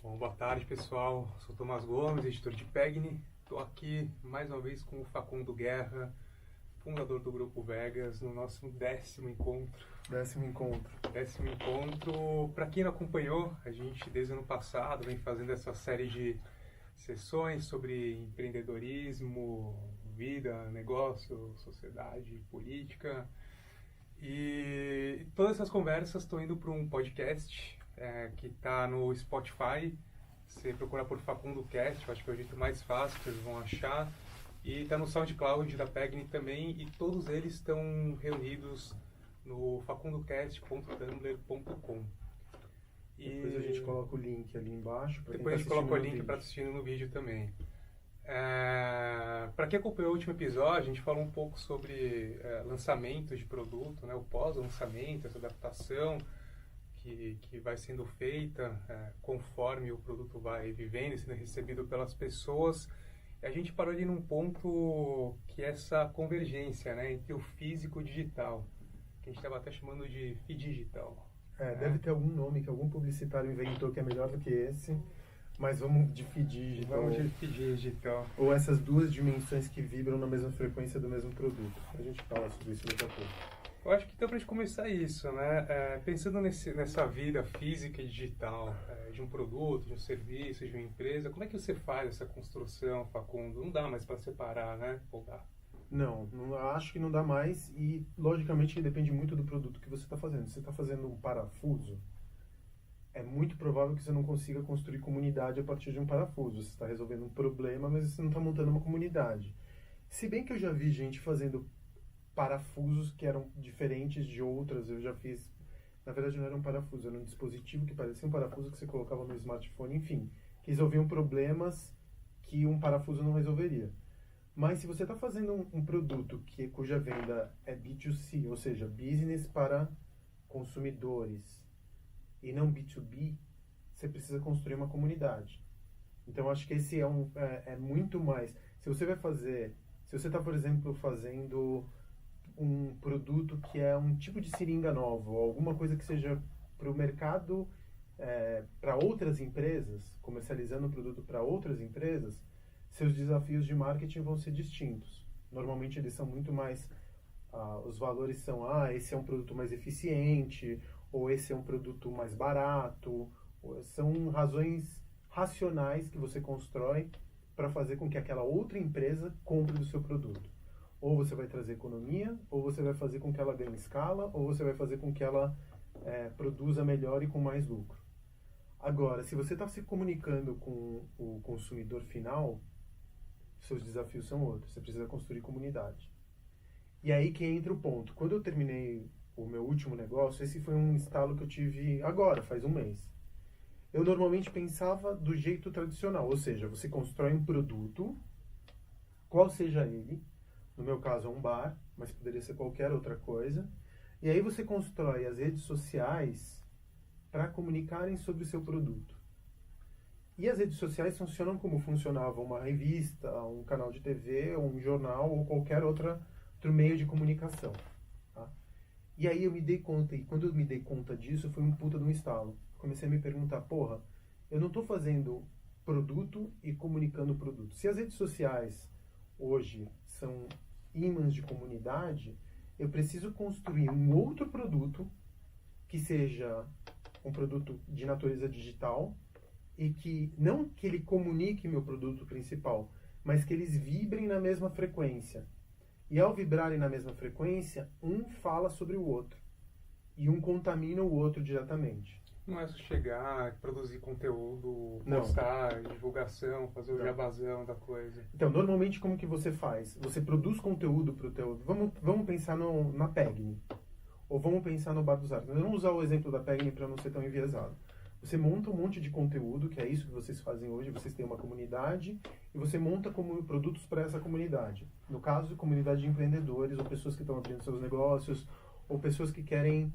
Bom, boa tarde, pessoal. Sou Tomás Gomes, editor de Pegni. Estou aqui mais uma vez com o Facundo Guerra, fundador do Grupo Vegas, no nosso décimo encontro. Décimo encontro. Para quem não acompanhou, a gente desde o ano passado vem fazendo essa série de sessões sobre empreendedorismo, vida, negócio, sociedade, política. E todas essas conversas estão indo para um podcast que está no Spotify. Você procurar por Facundo Cast, eu acho que é o jeito mais fácil que vocês vão achar. E está no SoundCloud da Pegni também, e todos eles estão reunidos no facundocast.tumblr.com. Depois a gente coloca o link ali embaixo. Depois a gente coloca o link para assistir no vídeo também. Para quem acompanhou o último episódio, a gente falou um pouco sobre lançamento de produto, né, o pós-lançamento, essa adaptação que vai sendo feita conforme o produto vai vivendo e sendo recebido pelas pessoas. A gente parou ali num ponto que é essa convergência, né, entre o físico e o digital, que a gente estava até chamando de FIDigital. Deve ter algum nome que algum publicitário inventou que é melhor do que esse, mas vamos de FIDigital. Vamos de FIDigital. Ou essas duas dimensões que vibram na mesma frequência do mesmo produto. A gente fala sobre isso daqui a pouco. Eu acho que então para a gente começar isso, né, pensando nessa vida física e digital, de um produto, de um serviço, de uma empresa, como é que você faz essa construção, Facundo? Não dá mais para separar, né? Ou dá? Não, acho que não dá mais e, logicamente, depende muito do produto que você está fazendo. Se você está fazendo um parafuso, é muito provável que você não consiga construir comunidade a partir de um parafuso. Você está resolvendo um problema, mas você não está montando uma comunidade. Se bem que eu já vi gente fazendo parafusos que eram diferentes de outras, eu já fiz... Na verdade, não era um parafuso, era um dispositivo que parecia um parafuso que você colocava no smartphone, enfim, que resolviam problemas que um parafuso não resolveria. Mas se você está fazendo um produto cuja venda é B2C, ou seja, business para consumidores, e não B2B, você precisa construir uma comunidade. Então, acho que esse é muito mais... Se você está, por exemplo, fazendo um produto que é um tipo de seringa nova, ou alguma coisa que seja para o mercado, para outras empresas, comercializando o produto para outras empresas, seus desafios de marketing vão ser distintos. Normalmente eles são muito mais... os valores são, esse é um produto mais eficiente, ou esse é um produto mais barato. São razões racionais que você constrói para fazer com que aquela outra empresa compre do seu produto. Ou você vai trazer economia, ou você vai fazer com que ela ganhe escala, ou você vai fazer com que ela produza melhor e com mais lucro. Agora, se você está se comunicando com o consumidor final, seus desafios são outros. Você precisa construir comunidade. E aí que entra o ponto. Quando eu terminei o meu último negócio, esse foi um estalo que eu tive agora, faz um mês. Eu normalmente pensava do jeito tradicional, ou seja, você constrói um produto, qual seja ele. No meu caso é um bar, mas poderia ser qualquer outra coisa. E aí você constrói as redes sociais para comunicarem sobre o seu produto. E as redes sociais funcionam como funcionava uma revista, um canal de TV, um jornal ou qualquer outro meio de comunicação. Tá? E aí eu me dei conta, e quando eu me dei conta disso, foi um puta de um estalo. Comecei a me perguntar, eu não estou fazendo produto e comunicando o produto. Se as redes sociais hoje são ímãs de comunidade, eu preciso construir um outro produto que seja um produto de natureza digital e que não que ele comunique meu produto principal, mas que eles vibrem na mesma frequência. E ao vibrarem na mesma frequência, um fala sobre o outro e um contamina o outro diretamente. Não é só chegar, produzir conteúdo, Não. postar, divulgação, fazer o jabazão da coisa. Então, normalmente como que você faz? Você produz conteúdo para o teu... Vamos pensar na Pegni. Ou vamos pensar no Bar dos Arcos. Vamos usar o exemplo da Pegni para não ser tão enviesado. Você monta um monte de conteúdo, que é isso que vocês fazem hoje, vocês têm uma comunidade, e você monta produtos para essa comunidade. No caso, comunidade de empreendedores, ou pessoas que estão abrindo seus negócios, ou pessoas que querem,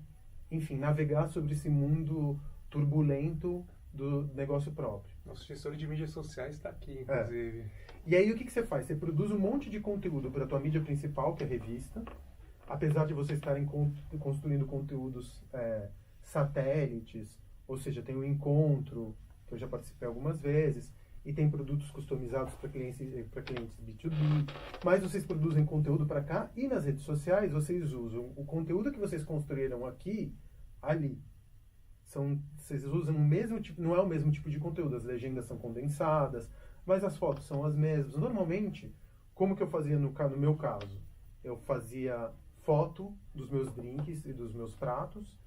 enfim, navegar sobre esse mundo turbulento do negócio próprio. Nosso gestor de mídias sociais está aqui, inclusive. E aí o que você faz? Você produz um monte de conteúdo para a tua mídia principal, que é a revista, apesar de vocês estarem construindo conteúdos satélites, ou seja, tem um encontro, que eu já participei algumas vezes, e tem produtos customizados para clientes B2B, mas vocês produzem conteúdo para cá e nas redes sociais vocês usam o conteúdo que vocês construíram aqui, ali. Vocês usam o mesmo tipo, não é o mesmo tipo de conteúdo, as legendas são condensadas, mas as fotos são as mesmas. Normalmente, como que eu fazia no meu caso? Eu fazia foto dos meus drinks e dos meus pratos,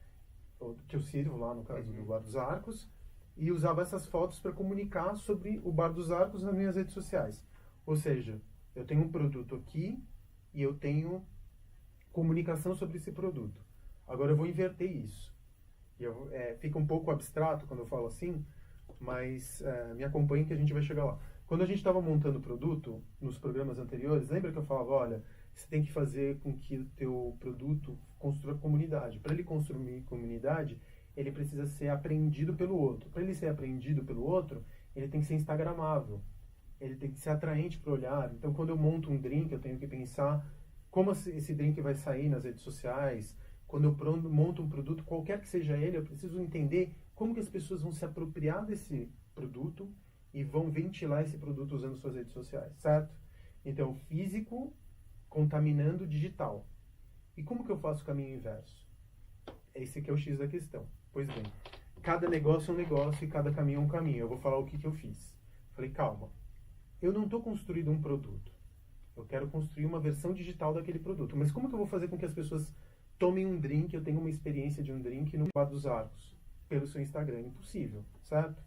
que eu sirvo lá no caso do Bar dos Arcos, e usava essas fotos para comunicar sobre o Bar dos Arcos nas minhas redes sociais. Ou seja, eu tenho um produto aqui e eu tenho comunicação sobre esse produto. Agora eu vou inverter isso. Fica um pouco abstrato quando eu falo assim, mas me acompanhe que a gente vai chegar lá. Quando a gente estava montando o produto, nos programas anteriores, lembra que eu falava, olha, você tem que fazer com que o teu produto construa comunidade. Para ele construir comunidade, ele precisa ser apreendido pelo outro. Para ele ser apreendido pelo outro, ele tem que ser instagramável. Ele tem que ser atraente para o olhar. Então, quando eu monto um drink, eu tenho que pensar como esse drink vai sair nas redes sociais. Quando eu monto um produto, qualquer que seja ele, eu preciso entender como que as pessoas vão se apropriar desse produto e vão ventilar esse produto usando suas redes sociais, certo? Então, físico contaminando digital. E como que eu faço o caminho inverso? Esse aqui é o X da questão. Pois bem, cada negócio é um negócio e cada caminho é um caminho. Eu vou falar o que eu fiz. Falei, calma, eu não estou construindo um produto. Eu quero construir uma versão digital daquele produto. Mas como que eu vou fazer com que as pessoas tomem um drink, eu tenho uma experiência de um drink no Bar dos Arcos? Pelo seu Instagram. Impossível, certo?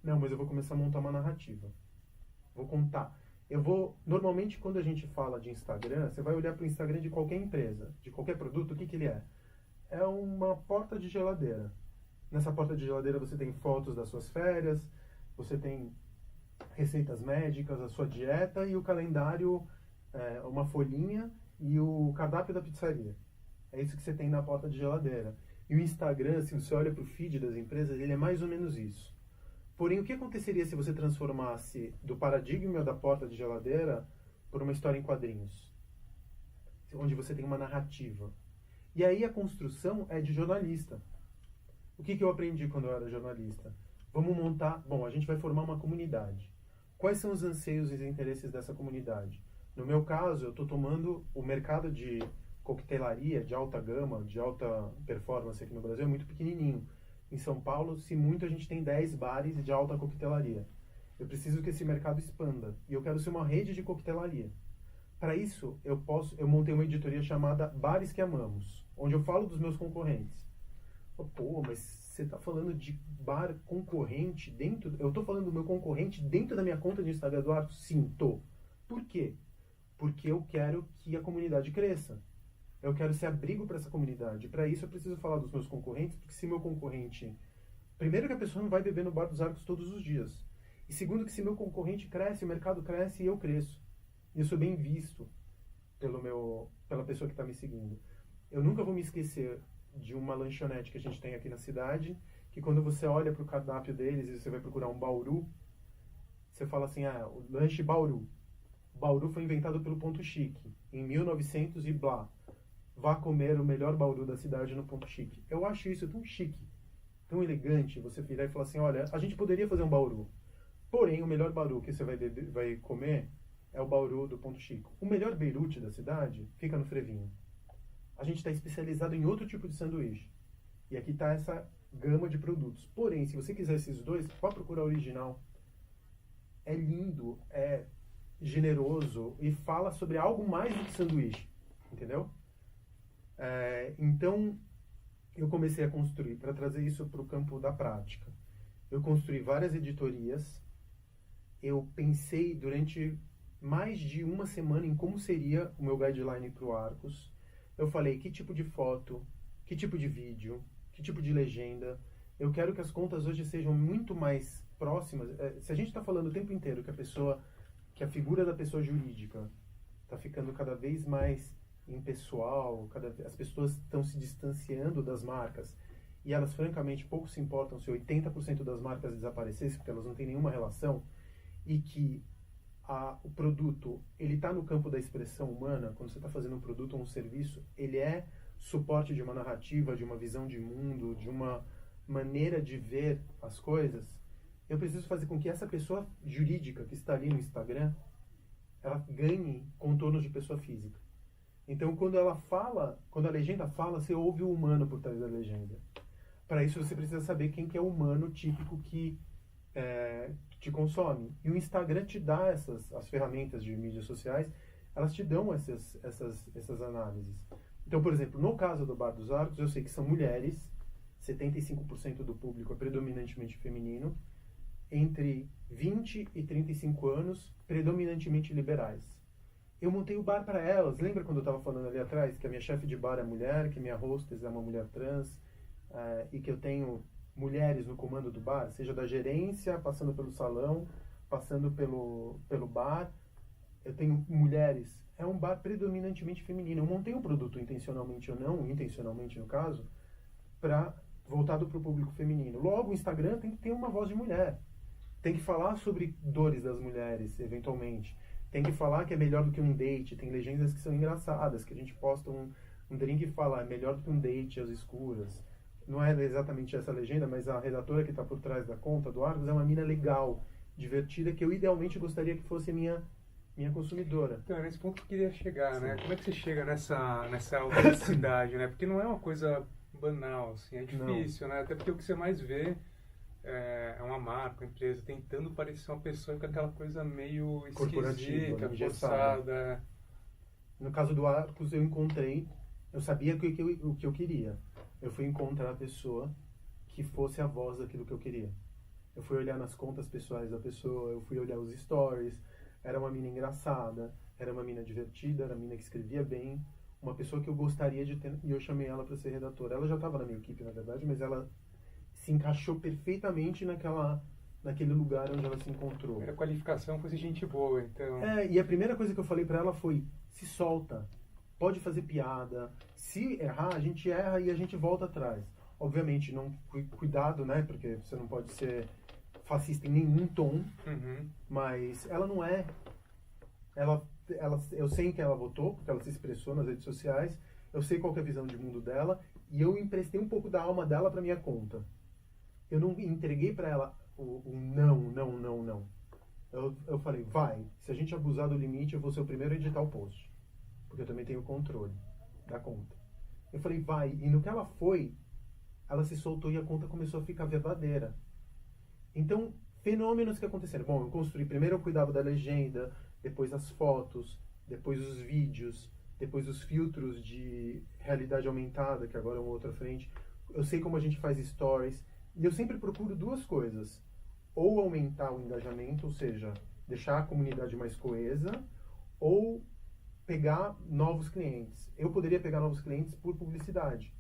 Não, mas eu vou começar a montar uma narrativa. Vou contar. Normalmente, quando a gente fala de Instagram, você vai olhar para o Instagram de qualquer empresa, de qualquer produto, o que ele é? É uma porta de geladeira. Nessa porta de geladeira você tem fotos das suas férias, você tem receitas médicas, a sua dieta e o calendário, uma folhinha e o cardápio da pizzaria. É isso que você tem na porta de geladeira. E o Instagram, se você olha para o feed das empresas, ele é mais ou menos isso. Porém, o que aconteceria se você transformasse do paradigma da porta de geladeira por uma história em quadrinhos? Onde você tem uma narrativa. E aí a construção é de jornalista. O que eu aprendi quando eu era jornalista? Vamos montar... Bom, a gente vai formar uma comunidade. Quais são os anseios e os interesses dessa comunidade? No meu caso, eu estou tomando o mercado de coquetelaria de alta gama, de alta performance aqui no Brasil, é muito pequenininho. Em São Paulo, se muito, a gente tem 10 bares de alta coquetelaria. Eu preciso que esse mercado expanda. E eu quero ser uma rede de coquetelaria. Para isso, eu montei uma editoria chamada Bares que Amamos, onde eu falo dos meus concorrentes. Pô, mas você está falando de bar concorrente dentro... Eu estou falando do meu concorrente dentro da minha conta de Instagram, Eduardo? Sim, tô. Por quê? Porque eu quero que a comunidade cresça. Eu quero ser abrigo para essa comunidade. Para isso eu preciso falar dos meus concorrentes, porque se meu concorrente... Primeiro que a pessoa não vai beber no Bar dos Arcos todos os dias. E segundo que se meu concorrente cresce, o mercado cresce e eu cresço. E eu sou bem visto pela pessoa que está me seguindo. Eu nunca vou me esquecer de uma lanchonete que a gente tem aqui na cidade, que quando você olha para o cardápio deles e você vai procurar um Bauru, você fala assim, o lanche Bauru. Bauru foi inventado pelo Ponto Chique, em 1900 e blá. Vá comer o melhor Bauru da cidade no Ponto Chique. Eu acho isso tão chique, tão elegante, você virar e falar assim, olha, a gente poderia fazer um Bauru. Porém, o melhor Bauru que você vai comer é o Bauru do Ponto Chique. O melhor Beirute da cidade fica no Frevinho. A gente está especializado em outro tipo de sanduíche. E aqui está essa gama de produtos. Porém, se você quiser esses dois, pode procurar o original. É lindo, é generoso e fala sobre algo mais do que sanduíche. Entendeu? Então, eu comecei a construir, para trazer isso para o campo da prática. Eu construí várias editorias. Eu pensei durante mais de uma semana em como seria o meu guideline para o Arcos. Eu falei que tipo de foto, que tipo de vídeo, que tipo de legenda. Eu quero que as contas hoje sejam muito mais próximas. Se a gente está falando o tempo inteiro que a figura da pessoa jurídica está ficando cada vez mais impessoal, as pessoas estão se distanciando das marcas e elas francamente pouco se importam se 80% das marcas desaparecessem, porque elas não têm nenhuma relação, e que o produto, ele está no campo da expressão humana. Quando você está fazendo um produto ou um serviço, ele é suporte de uma narrativa, de uma visão de mundo, de uma maneira de ver as coisas. eu preciso fazer com que essa pessoa jurídica que está ali no Instagram, ela ganhe contornos de pessoa física. Então, quando a legenda fala, você ouve o humano por trás da legenda. Para isso, você precisa saber quem que é o humano típico que te consome. E o Instagram te dá as ferramentas de mídias sociais, elas te dão essas análises. Então, por exemplo, no caso do Bar dos Arcos, eu sei que são mulheres, 75% do público é predominantemente feminino, entre 20 e 35 anos, predominantemente liberais. Eu montei o bar para elas. Lembra quando eu estava falando ali atrás que a minha chefe de bar é mulher, que minha hostess é uma mulher trans, e que eu tenho mulheres no comando do bar, seja da gerência, passando pelo salão, passando pelo bar. Eu tenho mulheres. É um bar predominantemente feminino. Eu montei um produto intencionalmente ou não, intencionalmente no caso, voltado para o público feminino. Logo, o Instagram tem que ter uma voz de mulher. Tem que falar sobre dores das mulheres, eventualmente. Tem que falar que é melhor do que um date. Tem legendas que são engraçadas, que a gente posta um drink e fala, é melhor do que um date às escuras. Não é exatamente essa legenda, mas a redatora que está por trás da conta do Argos é uma mina legal, divertida, que eu idealmente gostaria que fosse minha consumidora. Então, é nesse ponto que eu queria chegar, né? Como é que você chega nessa autenticidade, né? Porque não é uma coisa banal, assim, é difícil, né? Até porque o que você mais vê é uma marca, uma empresa tentando parecer uma pessoa com aquela coisa meio esquisita, forçada. No caso do Arcos, eu sabia o que eu queria. Eu fui encontrar a pessoa que fosse a voz daquilo que eu queria. Eu fui olhar nas contas pessoais da pessoa, eu fui olhar os stories. Era uma mina engraçada, era uma mina divertida, era uma mina que escrevia bem, uma pessoa que eu gostaria de ter, e eu chamei ela para ser redatora. Ela já estava na minha equipe, na verdade, mas ela se encaixou perfeitamente naquele lugar onde ela se encontrou. A qualificação fosse gente boa, então. E a primeira coisa que eu falei para ela foi: se solta, pode fazer piada, se errar, a gente erra e a gente volta atrás. Obviamente, não cuidado, né? Porque você não pode ser fascista em nenhum tom, mas ela não é. Eu sei em que ela votou, porque ela se expressou nas redes sociais, eu sei qual que é a visão de mundo dela, e eu emprestei um pouco da alma dela para minha conta. Eu não entreguei para ela o não. Eu falei, vai, se a gente abusar do limite, eu vou ser o primeiro a editar o post, porque eu também tenho controle da conta. Eu falei, vai, e no que ela foi, ela se soltou e a conta começou a ficar verdadeira. Então, fenômenos que aconteceram. Bom, eu construí primeiro eu cuidava da legenda, depois as fotos, depois os vídeos, depois os filtros de realidade aumentada, que agora é uma outra frente. Eu sei como a gente faz stories. E eu sempre procuro duas coisas. Ou aumentar o engajamento, ou seja, deixar a comunidade mais coesa, ou pegar novos clientes. Eu poderia pegar novos clientes por publicidade.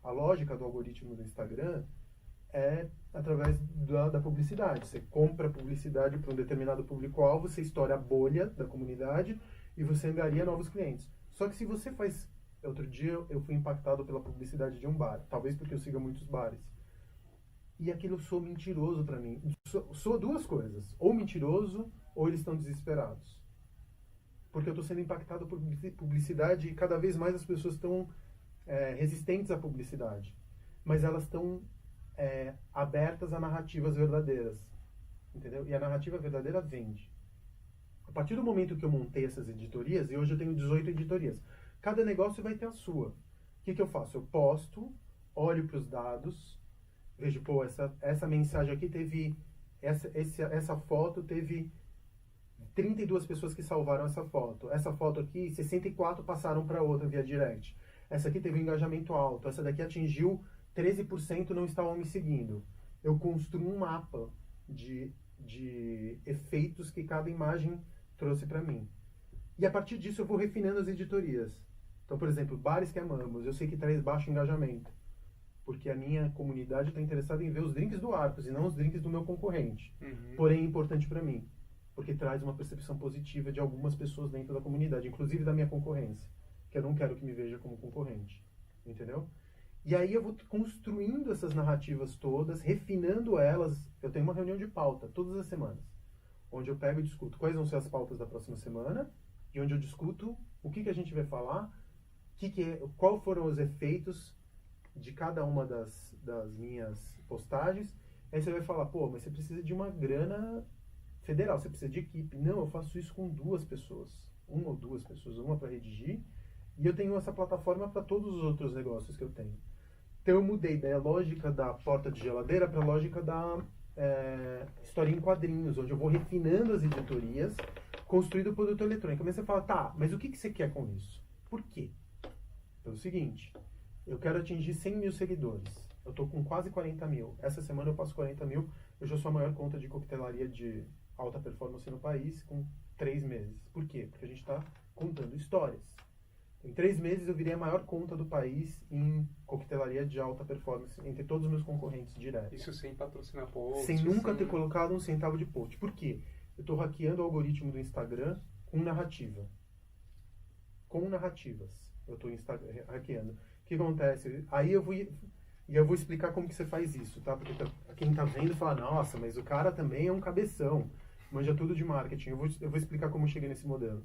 A lógica do algoritmo do Instagram é através da publicidade. Você compra publicidade para um determinado público-alvo, você estoura a bolha da comunidade e você angaria novos clientes. Só que se você faz... Outro dia eu fui impactado pela publicidade de um bar, talvez porque eu siga muitos bares. E aquilo soa mentiroso para mim. Soa duas coisas. Ou mentiroso, ou eles estão desesperados. Porque eu estou sendo impactado por publicidade e cada vez mais as pessoas estão resistentes à publicidade. Mas elas estão abertas a narrativas verdadeiras. Entendeu? E a narrativa verdadeira vende. A partir do momento que eu montei essas editorias, e hoje eu tenho 18 editorias, cada negócio vai ter a sua. O que eu faço? Eu posto, olho para os dados, vejo, pô, essa mensagem aqui teve... Essa foto teve 32 pessoas que salvaram essa foto. Essa foto aqui, 64 passaram para outra via direct. Essa aqui teve um engajamento alto. Essa daqui atingiu 13% não estavam me seguindo. Eu construo um mapa de efeitos que cada imagem trouxe para mim. E a partir disso eu vou refinando as editorias. Então, por exemplo, bares que amamos, eu sei que traz baixo engajamento. Porque a minha comunidade está interessada em ver os drinks do Arcos e não os drinks do meu concorrente. Porém, é importante para mim. Porque traz uma percepção positiva de algumas pessoas dentro da comunidade, inclusive da minha concorrência. Que eu não quero que me veja como concorrente. Entendeu? E aí eu vou construindo essas narrativas todas, refinando elas. Eu tenho uma reunião de pauta todas as semanas, onde eu pego e discuto quais vão ser as pautas da próxima semana, e onde eu discuto o que a gente vai falar, qual foram os efeitos de cada uma das minhas postagens, Aí você vai falar, pô, mas você precisa de uma grana federal, você precisa de equipe. Não, eu faço isso com 2 pessoas. 1 ou 2 pessoas, uma para redigir, e eu tenho essa plataforma para todos os outros negócios que eu tenho. Então eu mudei da lógica da porta de geladeira para a lógica da história em quadrinhos, onde eu vou refinando as editorias, construindo o produto eletrônico. Mas você fala, tá, mas o que você quer com isso? Por quê? Pelo seguinte, eu quero atingir 100 mil seguidores. Eu tô com quase 40 mil. Essa semana eu passo 40 mil. Eu já sou a maior conta de coquetelaria de alta performance no país com 3 meses. Por quê? Porque a gente está contando histórias. Em 3 meses eu virei a maior conta do país em coquetelaria de alta performance entre todos os meus concorrentes diretos. Isso sem patrocinar post. Sem nunca ter colocado um centavo de post. Por quê? Eu estou hackeando o algoritmo do Instagram com narrativa. Com narrativas. Eu estou hackeando. O que acontece? Aí eu vou explicar como que você faz isso, tá? Porque quem tá vendo fala, nossa, mas o cara também é um cabeção. Manja tudo de marketing. Eu vou explicar como eu cheguei nesse modelo.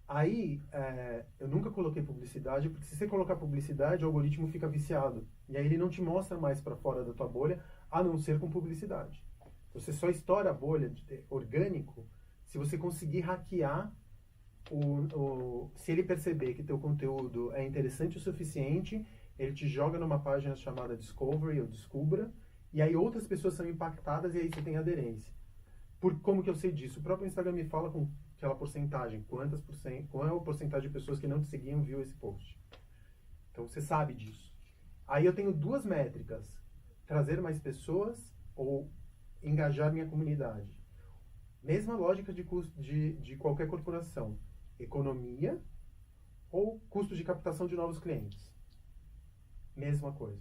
Aí, eu nunca coloquei publicidade, porque se você colocar publicidade, o algoritmo fica viciado. E aí ele não te mostra mais para fora da tua bolha, a não ser com publicidade. Você só estoura a bolha orgânico se você conseguir hackear se ele perceber que teu conteúdo é interessante o suficiente, ele te joga numa página chamada Discovery ou Descubra, e aí outras pessoas são impactadas e aí você tem aderência. Como que eu sei disso? O próprio Instagram me fala com aquela porcentagem, qual é a porcentagem de pessoas que não te seguiam viu esse post. Então você sabe disso. Aí eu tenho 2 métricas, trazer mais pessoas ou engajar minha comunidade. Mesma lógica de qualquer corporação. Economia ou custo de captação de novos clientes. Mesma coisa.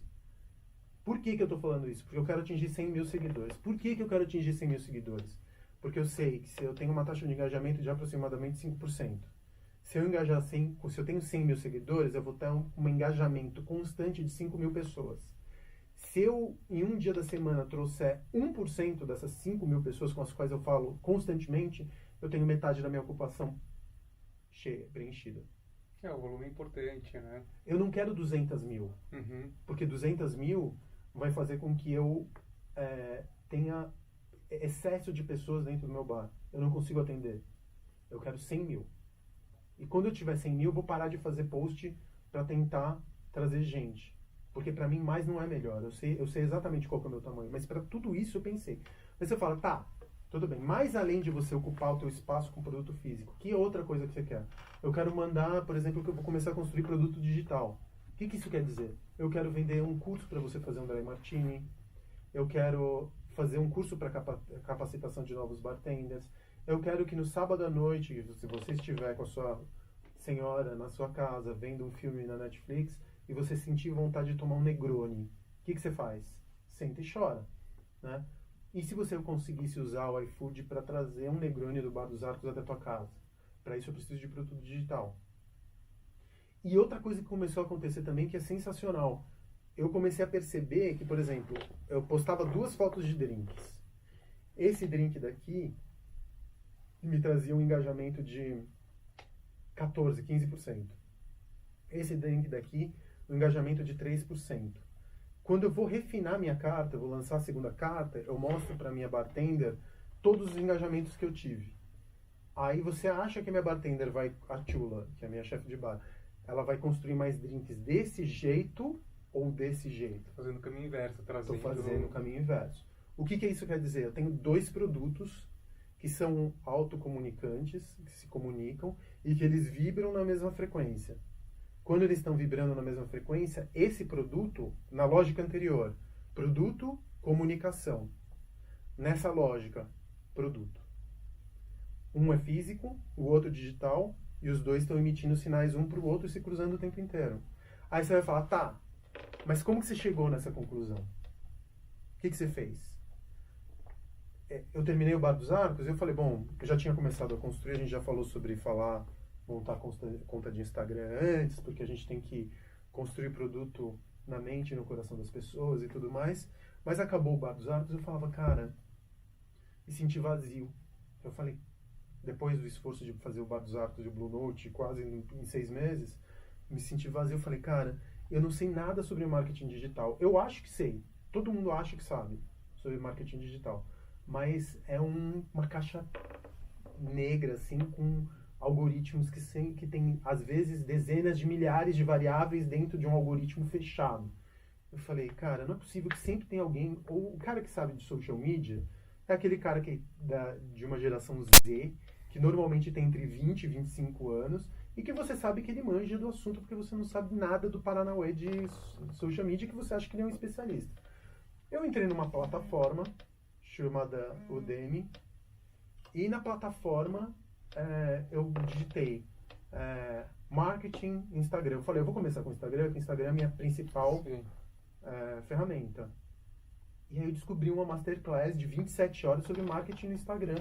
Por que eu estou falando isso? Porque eu quero atingir 100 mil seguidores. Por que eu quero atingir 100 mil seguidores? Porque eu sei que se eu tenho uma taxa de engajamento de aproximadamente 5%, se eu tenho 100 mil seguidores, eu vou ter um engajamento constante de 5 mil pessoas. Se eu, em um dia da semana, trouxer 1% dessas 5 mil pessoas com as quais eu falo constantemente, eu tenho metade da minha ocupação cheia, preenchida. O volume é importante, né? Eu não quero 200 mil, porque 200 mil vai fazer com que eu tenha excesso de pessoas dentro do meu bar. Eu não consigo atender. Eu quero 100 mil. E quando eu tiver 100 mil, eu vou parar de fazer post para tentar trazer gente. Porque para mim mais não é melhor. Eu sei exatamente qual que é o meu tamanho. Mas para tudo isso eu pensei. Mas você fala, tá, tudo bem. Mais além de você ocupar o teu espaço com produto físico, que outra coisa que você quer? Eu quero mandar, por exemplo, que eu vou começar a construir produto digital. O que isso quer dizer? Eu quero vender um curso para você fazer um dry martini. Eu quero fazer um curso para capacitação de novos bartenders. Eu quero que no sábado à noite, se você estiver com a sua senhora na sua casa, vendo um filme na Netflix, e você sentir vontade de tomar um Negroni, o que você faz? Senta e chora, né? E se você conseguisse usar o iFood para trazer um Negroni do Bar dos Arcos até a tua casa? Para isso eu preciso de produto digital. E outra coisa que começou a acontecer também, que é sensacional. Eu comecei a perceber que, por exemplo, eu postava 2 fotos de drinks. Esse drink daqui me trazia um engajamento de 14%, 15%. Esse drink daqui, um engajamento de 3%. Quando eu vou refinar minha carta, eu vou lançar a segunda carta, eu mostro para minha bartender todos os engajamentos que eu tive. Aí você acha que a minha bartender a Tula, que é a minha chefe de bar, ela vai construir mais drinks desse jeito ou desse jeito? Fazendo o caminho inverso, trazendo... Estou fazendo o caminho inverso. O que isso quer dizer? Eu tenho 2 produtos que são autocomunicantes, que se comunicam e que eles vibram na mesma frequência. Quando eles estão vibrando na mesma frequência, esse produto, na lógica anterior, produto, comunicação. Nessa lógica, produto. Um é físico, o outro digital, e os 2 estão emitindo sinais um para o outro e se cruzando o tempo inteiro. Aí você vai falar, tá, mas como que você chegou nessa conclusão? O que você fez? Eu terminei o Bar dos Arcos e eu falei, bom, eu já tinha começado a construir, a gente já falou sobre montar conta de Instagram antes, porque a gente tem que construir produto na mente e no coração das pessoas e tudo mais. Mas acabou o Bar dos Arcos, eu falava, cara, me senti vazio. Eu falei, depois do esforço de fazer o Bar dos Arcos e o Blue Note, quase em 6 meses, me senti vazio. Eu falei, cara, eu não sei nada sobre marketing digital. Eu acho que sei, todo mundo acha que sabe sobre marketing digital, mas é uma caixa negra, assim, com algoritmos que tem, às vezes, dezenas de milhares de variáveis dentro de um algoritmo fechado. Eu falei, cara, não é possível que sempre tem alguém, ou o cara que sabe de social media, é aquele cara de uma geração Z, que normalmente tem entre 20 e 25 anos, e que você sabe que ele manja do assunto, porque você não sabe nada do Paranauê de social media, que você acha que ele é um especialista. Eu entrei numa plataforma chamada Udemy, e na plataforma eu digitei marketing Instagram. Eu falei, eu vou começar com o Instagram, porque o Instagram é a minha principal ferramenta. E aí eu descobri uma masterclass de 27 horas sobre marketing no Instagram.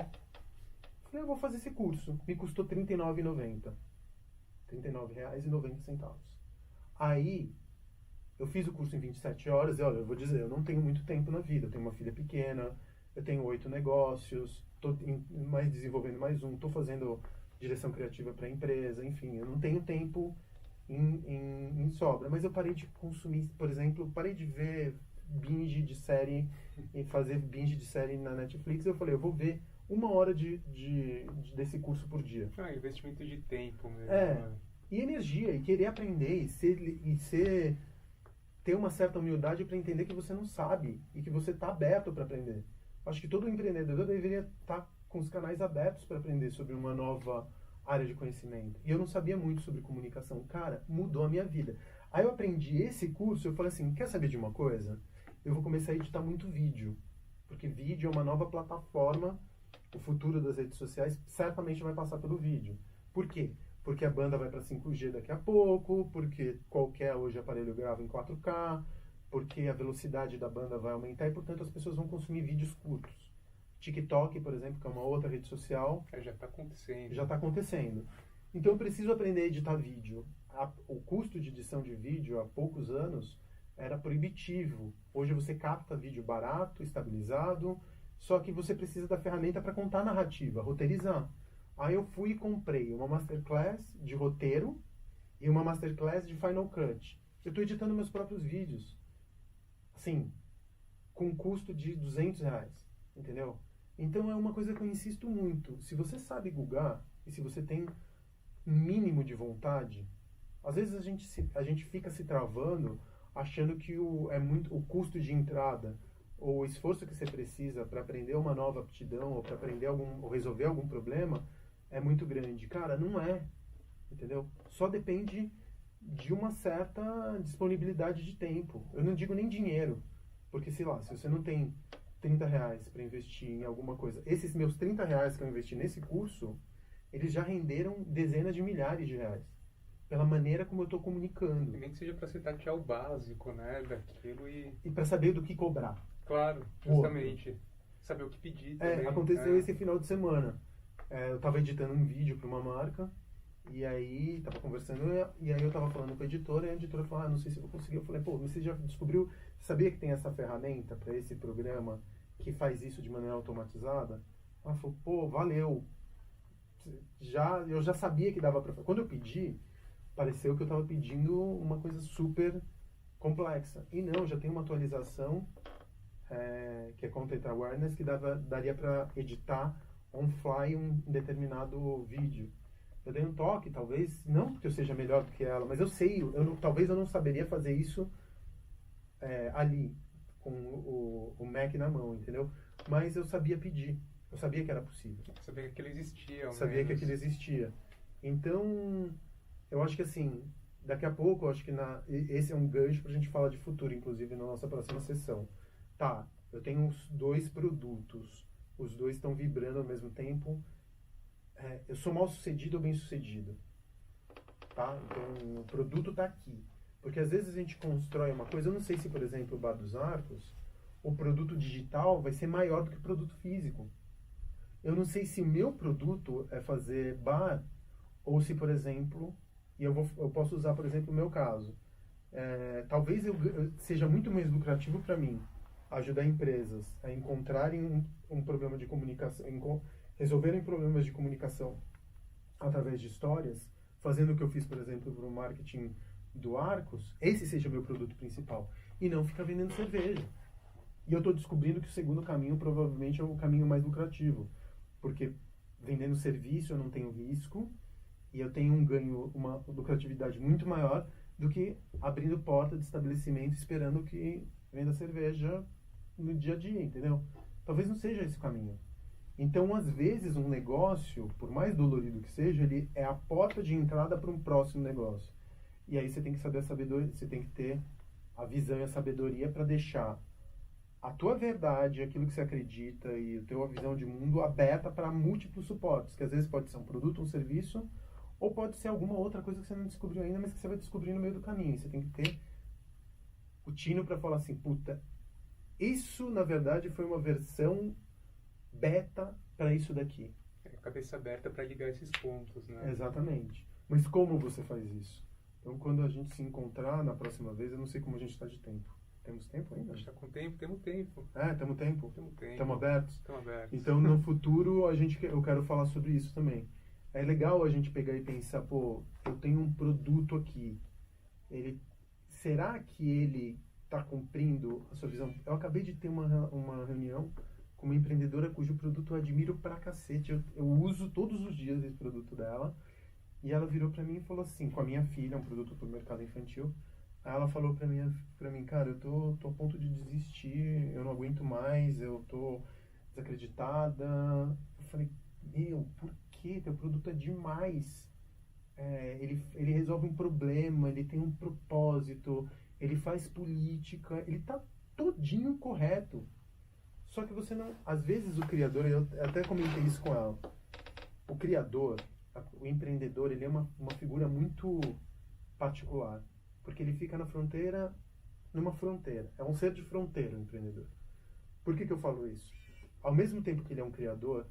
Falei, eu vou fazer esse curso. Me custou R$ 39,90. R$ 39,90. Aí, eu fiz o curso em 27 horas e, olha, eu vou dizer, eu não tenho muito tempo na vida. Eu tenho uma filha pequena, eu tenho 8 negócios, estou desenvolvendo mais um, estou fazendo direção criativa para a empresa, enfim, eu não tenho tempo em sobra. Mas eu parei de consumir, por exemplo, parei de ver binge de série e fazer binge de série na Netflix. Eu falei, eu vou ver 1 hora desse curso por dia. Investimento de tempo mesmo. E energia, e querer aprender, ter uma certa humildade para entender que você não sabe e que você está aberto para aprender. Acho que todo empreendedor deveria estar com os canais abertos para aprender sobre uma nova área de conhecimento. E eu não sabia muito sobre comunicação. Cara, mudou a minha vida. Aí eu aprendi esse curso, eu falei assim, quer saber de uma coisa? Eu vou começar a editar muito vídeo. Porque vídeo é uma nova plataforma. O futuro das redes sociais certamente vai passar pelo vídeo. Por quê? Porque a banda vai para 5G daqui a pouco, porque qualquer hoje aparelho grava em 4K, porque a velocidade da banda vai aumentar e, portanto, as pessoas vão consumir vídeos curtos. TikTok, por exemplo, que é uma outra rede social... já está acontecendo. Já está acontecendo. Então, eu preciso aprender a editar vídeo. O custo de edição de vídeo, há poucos anos, era proibitivo. Hoje você capta vídeo barato, estabilizado, só que você precisa da ferramenta para contar a narrativa, roteirizar. Aí eu fui e comprei uma masterclass de roteiro e uma masterclass de Final Cut. Eu estou editando meus próprios vídeos. Assim, com custo de R$200, entendeu? Então é uma coisa que eu insisto muito. Se você sabe googar e se você tem um mínimo de vontade, às vezes a gente fica se travando achando que o custo de entrada ou o esforço que você precisa para aprender uma nova aptidão ou para aprender ou resolver algum problema é muito grande. Cara, não é. Entendeu? Só depende de uma certa disponibilidade de tempo. Eu não digo nem dinheiro. Porque, sei lá, se você não tem R$30 para investir em alguma coisa, esses meus R$30 que eu investi nesse curso, eles já renderam dezenas de milhares de reais. Pela maneira como eu estou comunicando. E nem que seja para você tatear o básico, né, daquilo e para saber do que cobrar. Claro, justamente. Saber o que pedir também. Aconteceu esse final de semana. Eu estava editando um vídeo para uma marca, e aí estava conversando, e aí eu estava falando com a editora, e a editora falou, não sei se eu vou conseguir. Eu falei, pô, você já descobriu, sabia que tem essa ferramenta para esse programa que faz isso de maneira automatizada? Ela falou, pô, valeu. Eu já sabia que dava para fazer. Quando eu pedi, pareceu que eu estava pedindo uma coisa super complexa. E não, já tem uma atualização, que é Content Awareness, que daria para editar on-fly um determinado vídeo. Eu dei um toque, talvez, não porque eu seja melhor do que ela, mas eu sei, talvez eu não saberia fazer isso ali, com o Mac na mão, entendeu? Mas eu sabia pedir, eu sabia que era possível. Sabia que aquilo existia. Sabia que aquilo existia. Então, eu acho que assim, daqui a pouco, eu acho que esse é um gancho pra gente falar de futuro, inclusive, na nossa próxima sessão. Tá, eu tenho os 2 produtos, os 2 estão vibrando ao mesmo tempo. Eu sou mal sucedido ou bem sucedido? Tá? Então, o produto está aqui. Porque às vezes a gente constrói uma coisa, eu não sei se, por exemplo, o Bar dos Arcos, o produto digital vai ser maior do que o produto físico. Eu não sei se o meu produto é fazer bar, ou se, por exemplo, e eu posso usar, por exemplo, o meu caso. Talvez seja muito mais lucrativo para mim ajudar empresas a encontrarem um problema de comunicação, resolverem problemas de comunicação através de histórias, fazendo o que eu fiz, por exemplo, para o marketing do Arcos, esse seja o meu produto principal. E não ficar vendendo cerveja. E eu estou descobrindo que o segundo caminho provavelmente é o caminho mais lucrativo. Porque vendendo serviço eu não tenho risco e eu tenho um ganho, uma lucratividade muito maior do que abrindo porta de estabelecimento esperando que venda cerveja no dia a dia, entendeu? Talvez não seja esse o caminho. Então, às vezes, um negócio, por mais dolorido que seja, ele é a porta de entrada para um próximo negócio. E aí você tem que saber a sabedoria, você tem que ter a visão e a sabedoria para deixar a tua verdade, aquilo que você acredita e a tua visão de mundo aberta para múltiplos suportes, que às vezes pode ser um produto, um serviço, ou pode ser alguma outra coisa que você não descobriu ainda, mas que você vai descobrir no meio do caminho. Você tem que ter o tino para falar assim, puta, isso na verdade foi uma versão beta para isso daqui. Cabeça aberta para ligar esses pontos, né? Exatamente. Mas como você faz isso? Então, quando a gente se encontrar na próxima vez, eu não sei como a gente está de tempo. Temos tempo ainda? A gente está com tempo? Temos tempo. Temos tempo? Temos tempo. Estamos abertos? Estamos abertos. Então, no futuro, eu quero falar sobre isso também. É legal a gente pegar e pensar, pô, eu tenho um produto aqui. Será que ele está cumprindo a sua visão? Eu acabei de ter uma reunião com uma empreendedora cujo produto eu admiro pra cacete. Eu uso todos os dias esse produto dela. E ela virou pra mim e falou assim, com a minha filha, um produto pro mercado infantil. Aí ela falou pra mim, cara, eu tô a ponto de desistir, eu não aguento mais, eu tô desacreditada. Eu falei, meu, por quê? Teu produto é demais. Ele resolve um problema, ele tem um propósito, ele faz política, ele tá todinho correto. Só que você não... Às vezes o criador, eu até comentei isso com ela, o criador, o empreendedor, ele é uma figura muito particular. Porque ele fica numa fronteira. É um ser de fronteira, o empreendedor. Por que eu falo isso? Ao mesmo tempo que ele é um criador,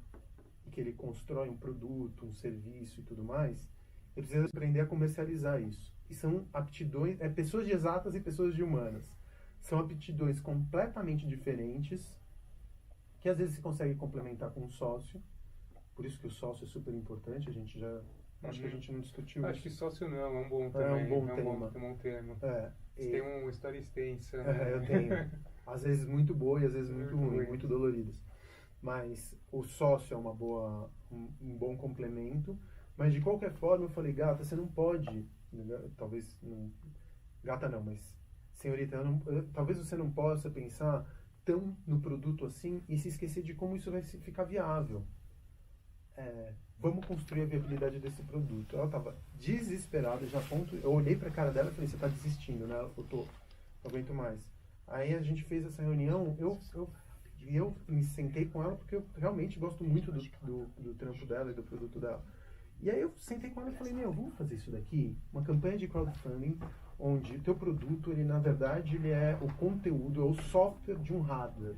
e que ele constrói um produto, um serviço e tudo mais, ele precisa aprender a comercializar isso. E são aptidões, pessoas de exatas e pessoas de humanas. São aptidões completamente diferentes, que às vezes se consegue complementar com um sócio. Por isso que o sócio é super importante, a gente já... Acho que a gente não discutiu Acho isso. que sócio não, é um bom também. É um bom tema. É um bom termo. Você tem uma história extensa. Eu tenho. Às vezes muito boa e às vezes muito ruim, muito doloridas. Mas o sócio é um bom complemento. Mas de qualquer forma eu falei, gata, você não pode, talvez não, gata não, mas senhorita, talvez você não possa pensar tão no produto assim e se esquecer de como isso vai ficar viável. Vamos construir a viabilidade desse produto. Ela estava desesperada, já a ponto... Eu olhei para a cara dela e falei, você está desistindo, né? Ela falou, não aguento mais. Aí a gente fez essa reunião, eu me sentei com ela porque eu realmente gosto muito do trampo dela e do produto dela. E aí eu sentei com ela e falei, vamos fazer isso daqui? Uma campanha de crowdfunding onde o teu produto, ele na verdade, ele é o conteúdo, é o software de um hardware.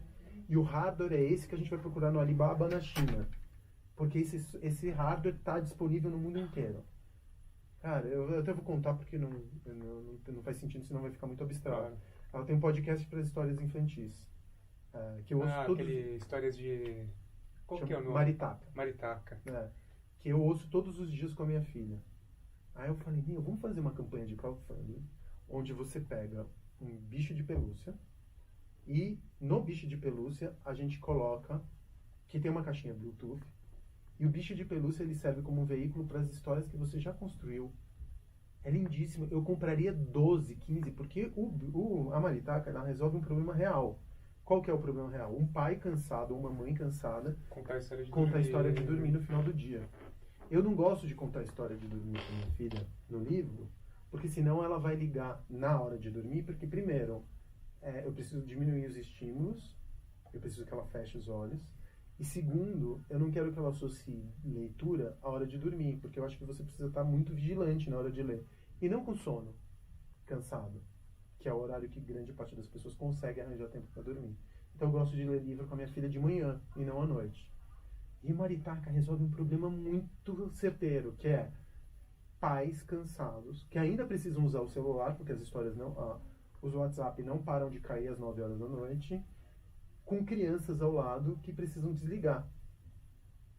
E o hardware é esse que a gente vai procurar no Alibaba, na China. Porque esse hardware está disponível no mundo inteiro. Cara, eu até vou contar porque não faz sentido, senão vai ficar muito abstrato. Ela tem um podcast para histórias infantis. Que eu ouço aquele histórias de... Qual que é o nome? Maritaca. Que eu ouço todos os dias com a minha filha. Aí eu falei, vamos fazer uma campanha de crowdfunding onde você pega um bicho de pelúcia e no bicho de pelúcia a gente coloca que tem uma caixinha Bluetooth. E o bicho de pelúcia, ele serve como um veículo para as histórias que você já construiu. É lindíssimo. Eu compraria 12, 15, porque a Maritaca, ela resolve um problema real. Qual que é o problema real? Um pai cansado ou uma mãe cansada conta a história de dormir no final do dia. Eu não gosto de contar a história de dormir com minha filha no livro, porque senão ela vai ligar na hora de dormir, porque primeiro, eu preciso diminuir os estímulos, eu preciso que ela feche os olhos. E segundo, eu não quero que ela associe leitura à hora de dormir, porque eu acho que você precisa estar muito vigilante na hora de ler. E não com sono, cansado, que é o horário que grande parte das pessoas consegue arranjar tempo para dormir. Então eu gosto de ler livro com a minha filha de manhã e não à noite. E Maritaca resolve um problema muito certeiro, que é pais cansados, que ainda precisam usar o celular, porque as histórias os WhatsApp não param de cair às 9 horas da noite, com crianças ao lado que precisam desligar.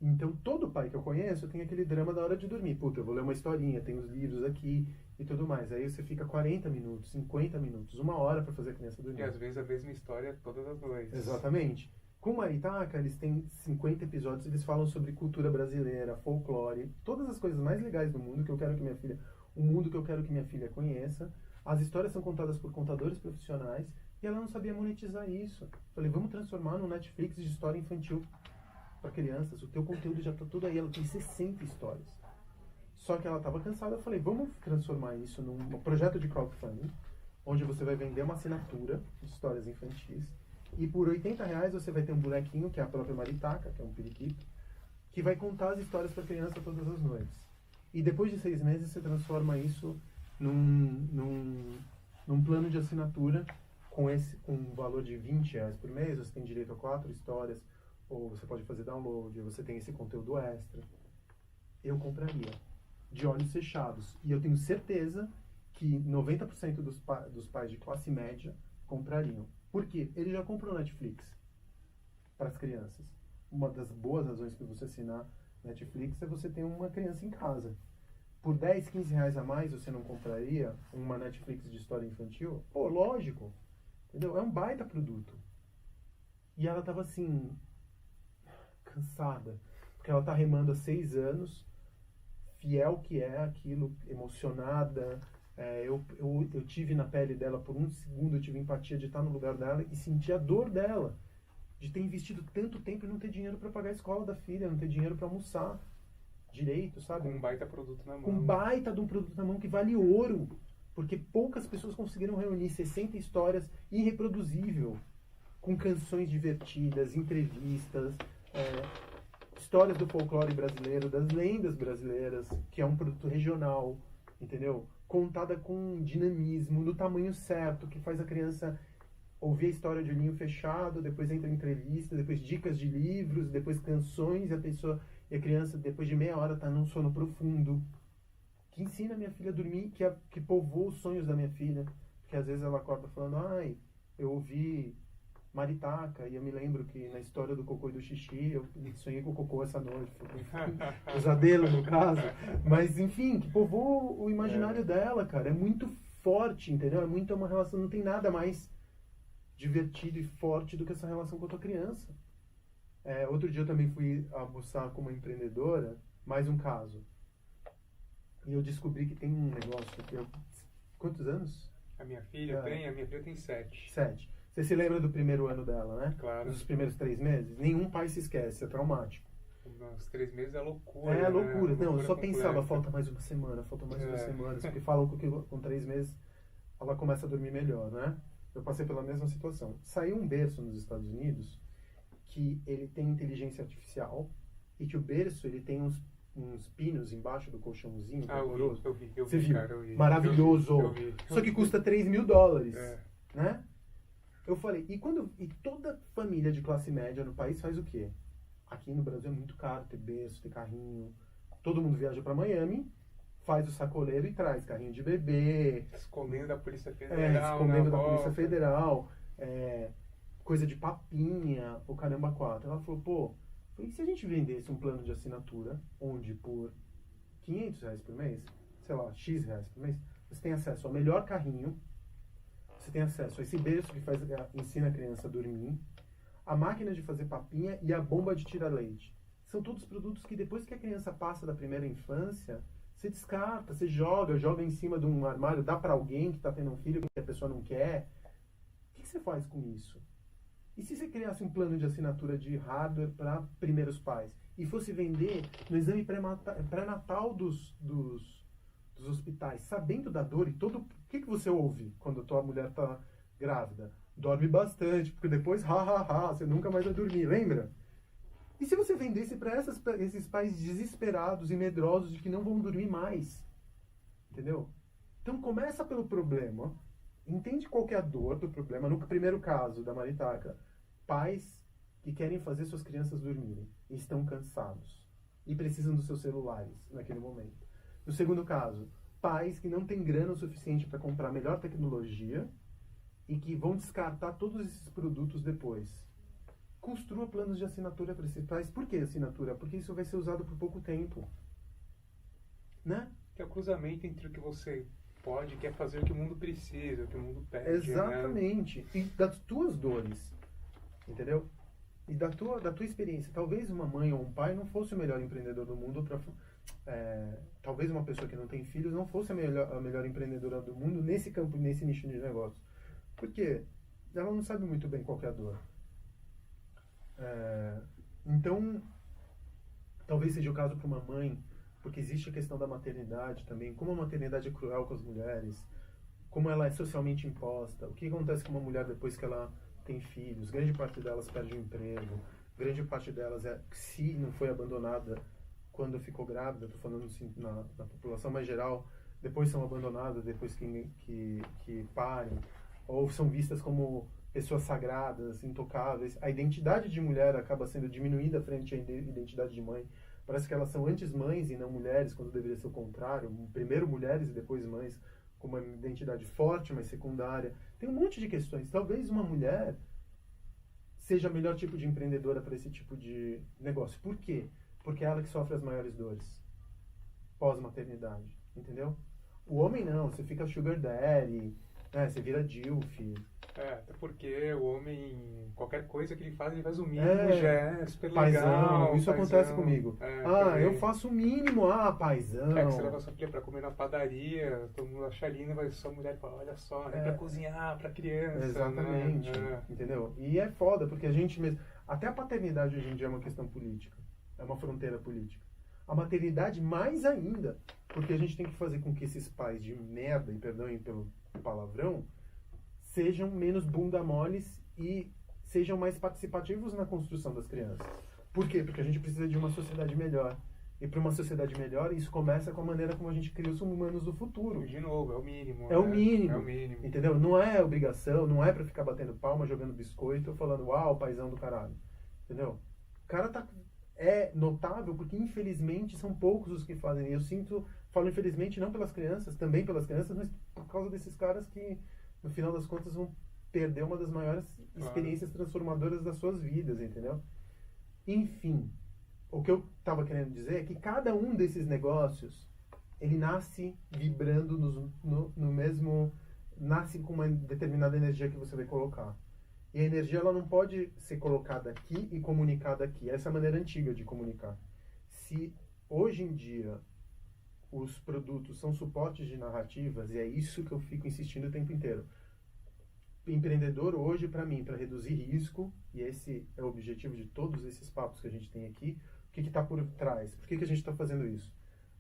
Então, todo pai que eu conheço tem aquele drama da hora de dormir. Puta, eu vou ler uma historinha, tem os livros aqui, e tudo mais. Aí você fica 40 minutos, 50 minutos, 1 hora para fazer a criança dormir. E às vezes a mesma história todas as noites. Exatamente. Com Maritaca, eles têm 50 episódios, eles falam sobre cultura brasileira, folclore, todas as coisas mais legais do mundo que eu quero que minha filha, o mundo que eu quero que minha filha conheça. As histórias são contadas por contadores profissionais e ela não sabia monetizar isso. Falei, vamos transformar no Netflix de história infantil para crianças. O teu conteúdo já está tudo aí, ela tem 60 histórias. Só que ela estava cansada, eu falei, vamos transformar isso num projeto de crowdfunding, onde você vai vender uma assinatura de histórias infantis, e por R$80 você vai ter um bonequinho, que é a própria Maritaca, que é um periquito, que vai contar as histórias para a criança todas as noites. E depois de 6 meses você transforma isso num plano de assinatura com um valor de R$20 por mês, você tem direito a 4 histórias, ou você pode fazer download, ou você tem esse conteúdo extra. Eu compraria, de olhos fechados. E eu tenho certeza que 90% dos pais de classe média comprariam. Por quê? Ele já comprou Netflix para as crianças. Uma das boas razões para você assinar Netflix é você ter uma criança em casa. Por 10, 15 reais a mais você não compraria uma Netflix de história infantil? Pô, lógico. Entendeu? É um baita produto. E ela tava assim, cansada. Porque ela tá remando há 6 anos, fiel que é aquilo, emocionada. Eu tive na pele dela por um segundo, eu tive empatia de estar no lugar dela e sentir a dor dela. De ter investido tanto tempo e não ter dinheiro para pagar a escola da filha, não ter dinheiro para almoçar direito, sabe? Com um baita produto na mão. Com um baita de um produto na mão que vale ouro. Porque poucas pessoas conseguiram reunir 60 histórias irreproduzível, com canções divertidas, entrevistas, histórias do folclore brasileiro, das lendas brasileiras, que é um produto regional, entendeu? Contada com dinamismo, no tamanho certo, que faz a criança ouvir a história de olhinho fechado, depois entra em entrevista, depois dicas de livros, depois canções, e a criança, depois de meia hora, está num sono profundo. Que ensina a minha filha a dormir, que povoa os sonhos da minha filha. Porque às vezes ela acorda falando, ai, eu ouvi Maritaca, e eu me lembro que na história do cocô e do xixi, eu sonhei com o cocô essa noite. Pesadelo, no caso. Mas, enfim, que povoa o imaginário dela, cara. É muito forte, entendeu? É uma relação, não tem nada mais divertido e forte do que essa relação com a tua criança. Outro dia eu também fui almoçar com uma empreendedora, mais um caso. E eu descobri que tem um negócio que quantos anos? A minha filha tem 7. 7. Você se lembra do primeiro ano dela, né? Claro. Dos primeiros 3 meses? Nenhum pai se esquece, é traumático. Os 3 meses é loucura. É loucura. Né? Não, eu só completa. pensava, falta mais uma semana, falta mais 2 semanas. Porque falam que com 3 meses ela começa a dormir melhor, né? Eu passei pela mesma situação. Saiu um berço nos Estados Unidos que ele tem inteligência artificial e que o berço ele tem uns pinos embaixo do colchãozinho. Eu vi. Você viu? Cara, eu vi. Maravilhoso. Eu vi. Só que custa $3.000, né? Eu falei, e toda família de classe média no país faz o quê? Aqui no Brasil é muito caro ter berço, ter carrinho. Todo mundo viaja para Miami, faz o sacoleiro e traz carrinho de bebê. Escondendo da Polícia Federal. Escondendo da Polícia Federal. Coisa de papinha, o caramba 4. Ela falou, e se a gente vendesse um plano de assinatura, onde por R$500 por mês, sei lá, X reais por mês, você tem acesso ao melhor carrinho, você tem acesso a esse berço que ensina a criança a dormir, a máquina de fazer papinha e a bomba de tirar leite. São todos produtos que depois que a criança passa da primeira infância, você descarta, você joga em cima de um armário, dá para alguém que está tendo um filho que a pessoa não quer. O que você faz com isso? E se você criasse um plano de assinatura de hardware para primeiros pais e fosse vender no exame pré-natal dos hospitais, sabendo da dor e todo... O que você ouve quando a tua mulher está grávida? Dorme bastante, porque depois, você nunca mais vai dormir, lembra? E se você vendesse para esses pais desesperados e medrosos de que não vão dormir mais? Entendeu? Então começa pelo problema, entende qual que é a dor do problema. No primeiro caso da Maritaca, pais que querem fazer suas crianças dormirem e estão cansados e precisam dos seus celulares naquele momento. No segundo caso, pais que não têm grana o suficiente para comprar a melhor tecnologia e que vão descartar todos esses produtos depois. Construa planos de assinatura para esses pais. Por que assinatura? Porque isso vai ser usado por pouco tempo. Né? Que é o cruzamento entre o que você pode, quer fazer o que o mundo precisa, o que o mundo pede. Exatamente. Né? E das tuas dores, entendeu? E da tua experiência. Talvez uma mãe ou um pai não fosse o melhor empreendedor do mundo talvez uma pessoa que não tem filhos não fosse a melhor empreendedora do mundo nesse campo, nesse nicho de negócio. Por quê? Ela não sabe muito bem qual que é a dor. Então, talvez seja o caso para uma mãe, porque existe a questão da maternidade também, como a maternidade é cruel com as mulheres, como ela é socialmente imposta, o que acontece com uma mulher depois que ela tem filhos, grande parte delas perde o emprego, grande parte delas, se não foi abandonada quando ficou grávida, estou falando assim, na população mais geral, depois são abandonadas, depois que parem, ou são vistas como pessoas sagradas, intocáveis. A identidade de mulher acaba sendo diminuída frente à identidade de mãe. Parece que elas são antes mães e não mulheres, quando deveria ser o contrário. Primeiro mulheres e depois mães, com uma identidade forte, mas secundária. Tem um monte de questões. Talvez uma mulher seja o melhor tipo de empreendedora para esse tipo de negócio. Por quê? Porque é ela que sofre as maiores dores pós-maternidade, entendeu? O homem não, você fica sugar daddy, né? Você vira DILF. Até porque o homem, qualquer coisa que ele faz o mínimo, já é super paizão, legal. Isso acontece comigo. Eu faço o mínimo, paizão. Que você leva sua filha pra comer na padaria, todo mundo acha linda, mas sua mulher fala, olha só, né? Pra cozinhar, pra criança. Exatamente, né? Entendeu? E é foda, porque a gente mesmo... Até a paternidade hoje em dia é uma questão política. É uma fronteira política. A maternidade mais ainda, porque a gente tem que fazer com que esses pais de merda, e perdoem pelo palavrão, sejam menos bunda moles e sejam mais participativos na construção das crianças. Por quê? Porque a gente precisa de uma sociedade melhor. E para uma sociedade melhor, isso começa com a maneira como a gente cria os humanos do futuro. De novo, é o mínimo. É o mínimo. É o mínimo. Entendeu? Não é obrigação, não é para ficar batendo palma, jogando biscoito, falando, uau, paizão do caralho. Entendeu? O cara é notável porque, infelizmente, são poucos os que fazem. E eu falo infelizmente não pelas crianças, também pelas crianças, mas por causa desses caras que, no final das contas, vão perder uma das maiores experiências transformadoras das suas vidas, entendeu? Enfim, o que eu estava querendo dizer é que cada um desses negócios, ele nasce vibrando no mesmo... Nasce com uma determinada energia que você vai colocar. E a energia, ela não pode ser colocada aqui e comunicada aqui. Essa é a maneira antiga de comunicar. Se hoje em dia os produtos são suportes de narrativas, e é isso que eu fico insistindo o tempo inteiro. Empreendedor hoje, para mim, para reduzir risco, e esse é o objetivo de todos esses papos que a gente tem aqui, o que está por trás? Por que a gente está fazendo isso?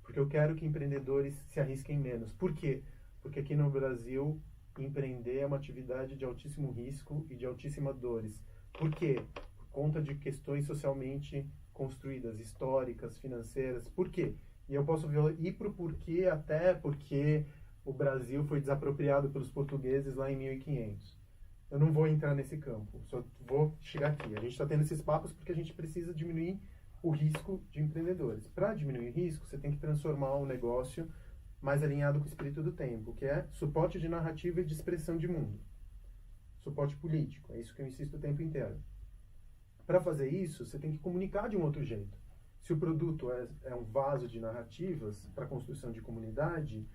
Porque eu quero que empreendedores se arrisquem menos. Por quê? Porque aqui no Brasil, empreender é uma atividade de altíssimo risco e de altíssimas dores. Por quê? Por conta de questões socialmente construídas, históricas, financeiras. Por quê? E eu posso ir para o porquê, até porque o Brasil foi desapropriado pelos portugueses lá em 1500. Eu não vou entrar nesse campo, só vou chegar aqui. A gente está tendo esses papos porque a gente precisa diminuir o risco de empreendedores. Para diminuir o risco, você tem que transformar o negócio mais alinhado com o espírito do tempo, que é suporte de narrativa e de expressão de mundo. Suporte político, é isso que eu insisto o tempo inteiro. Para fazer isso, você tem que comunicar de um outro jeito. Se o produto é um vaso de narrativas para construção de comunidade,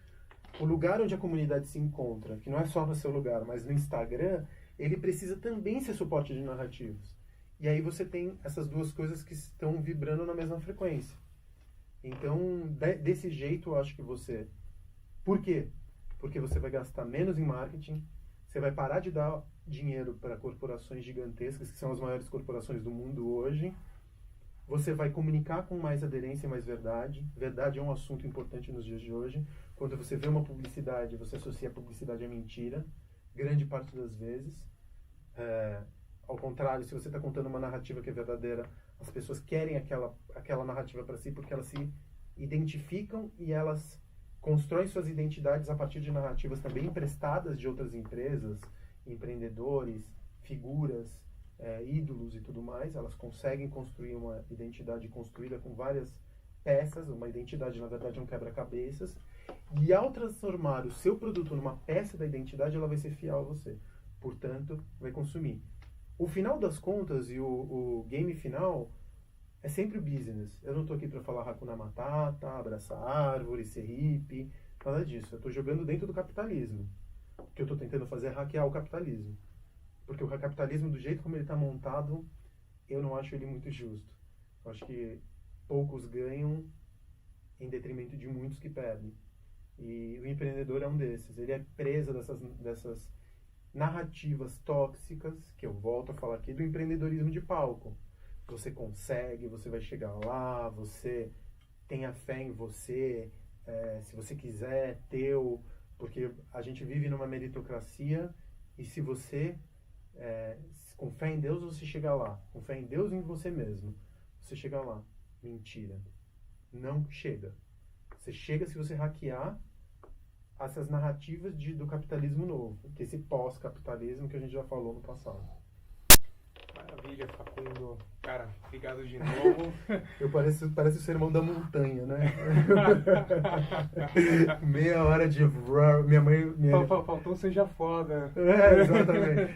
o lugar onde a comunidade se encontra, que não é só no seu lugar, mas no Instagram, ele precisa também ser suporte de narrativas. E aí você tem essas duas coisas que estão vibrando na mesma frequência. Então, desse jeito, eu acho que você... Por quê? Porque você vai gastar menos em marketing, você vai parar de dar dinheiro para corporações gigantescas, que são as maiores corporações do mundo hoje. Você vai comunicar com mais aderência e mais verdade. Verdade é um assunto importante nos dias de hoje. Quando você vê uma publicidade, você associa a publicidade à mentira, grande parte das vezes. Ao contrário, se você está contando uma narrativa que é verdadeira, as pessoas querem aquela narrativa para si porque elas se identificam e elas constroem suas identidades a partir de narrativas também emprestadas de outras empresas, empreendedores, figuras, ídolos e tudo mais. Elas conseguem construir uma identidade construída com várias peças. Uma identidade, na verdade, é um quebra-cabeças. E ao transformar o seu produto numa peça da identidade, ela vai ser fiel a você. Portanto, vai consumir. O final das contas e o game final é sempre o business. Eu não estou aqui para falar Hakuna Matata, abraçar árvore, ser hippie. Nada disso. Eu estou jogando dentro do capitalismo. O que eu estou tentando fazer é hackear o capitalismo. Porque o capitalismo, do jeito como ele está montado, eu não acho ele muito justo. Eu acho que poucos ganham em detrimento de muitos que perdem. E o empreendedor é um desses. Ele é preso dessas narrativas tóxicas, que eu volto a falar aqui, do empreendedorismo de palco. Você consegue, você vai chegar lá, você tenha fé em você, se você quiser, é teu, porque a gente vive numa meritocracia e se você, com fé em Deus, você chega lá, com fé em Deus e em você mesmo, você chega lá. Mentira. Não chega. Você chega se você hackear essas narrativas do capitalismo novo, que esse pós-capitalismo que a gente já falou no passado. Maravilha, Facundo. Cara, obrigado de novo. Eu parece o sermão da montanha, né? Meia hora de... Minha mãe... Faltou seja foda. Exatamente.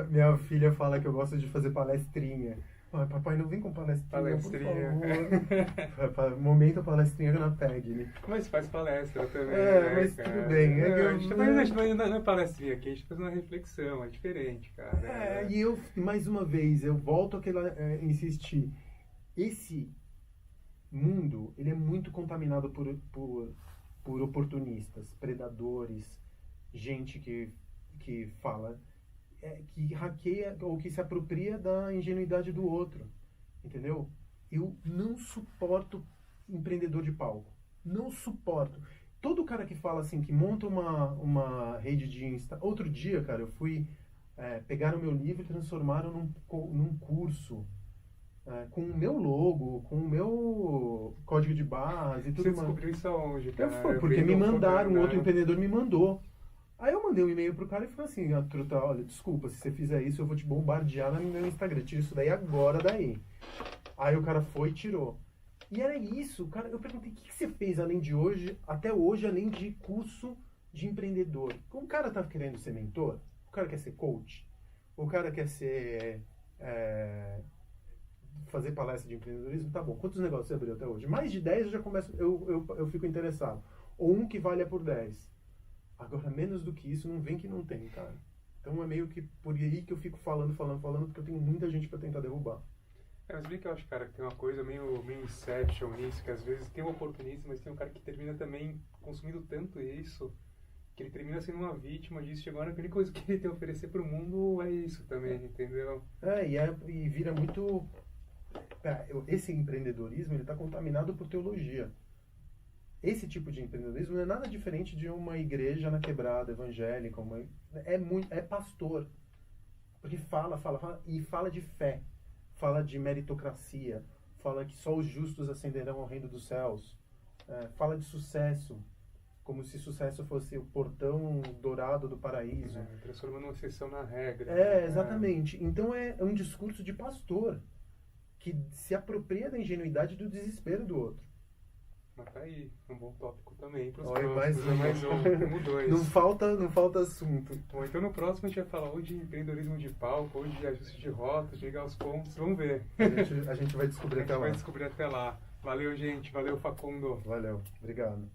Minha filha fala que eu gosto de fazer palestrinha. Papai, não vem com palestrinha, por favor. Momento palestrinha na PEG. Mas faz palestra também. Mas cara. Tudo bem. Não é palestrinha aqui, a gente faz uma reflexão, é diferente, cara. E eu, mais uma vez, eu volto a insistir. Esse mundo, ele é muito contaminado por oportunistas, predadores, gente que fala... que hackeia ou que se apropria da ingenuidade do outro, entendeu? Eu não suporto empreendedor de palco, não suporto. Todo cara que fala assim, que monta uma rede de Insta... Outro dia, cara, eu fui pegar o meu livro e transformaram num curso com o meu logo, com o meu código de barras e tudo mais. Você descobriu isso aonde, cara? Porque me mandaram, outro empreendedor me mandou. Aí eu mandei um e-mail pro cara e falei assim, truta, olha, desculpa, se você fizer isso eu vou te bombardear no meu Instagram, tira isso daí agora daí. Aí o cara foi e tirou. E era isso, cara, eu perguntei, o que você fez até hoje, além de curso de empreendedor? O cara tá querendo ser mentor? O cara quer ser coach? O cara quer ser... fazer palestra de empreendedorismo? Tá bom, quantos negócios você abriu até hoje? Mais de 10 eu já começo, eu fico interessado. Ou um que valha por 10. Agora, menos do que isso, não vem que não tem, cara. Então é meio que por aí que eu fico falando, porque eu tenho muita gente pra tentar derrubar. Mas bem que eu acho, cara, que tem uma coisa meio Inception nisso, que às vezes tem um oportunista, mas tem um cara que termina também consumindo tanto isso, que ele termina sendo uma vítima disso, chegou na única coisa que ele tem a oferecer pro mundo é isso também, entendeu? E vira muito... Esse empreendedorismo, ele tá contaminado por teologia. Esse tipo de empreendedorismo não é nada diferente de uma igreja na quebrada evangélica. É pastor. Porque fala e fala de fé. Fala de meritocracia. Fala que só os justos ascenderão ao reino dos céus. Fala de sucesso. Como se sucesso fosse o portão dourado do paraíso. Transformando uma exceção na regra. Exatamente. Então é um discurso de pastor que se apropria da ingenuidade e do desespero do outro. Mas tá aí, um bom tópico também pros mais próximos. Como dois. Não falta assunto. Bom, então no próximo a gente vai falar ou de empreendedorismo de palco, ou de ajuste de rota, de ligar os pontos, vamos ver. A gente vai descobrir até lá. Valeu, gente. Valeu, Facundo. Valeu, obrigado.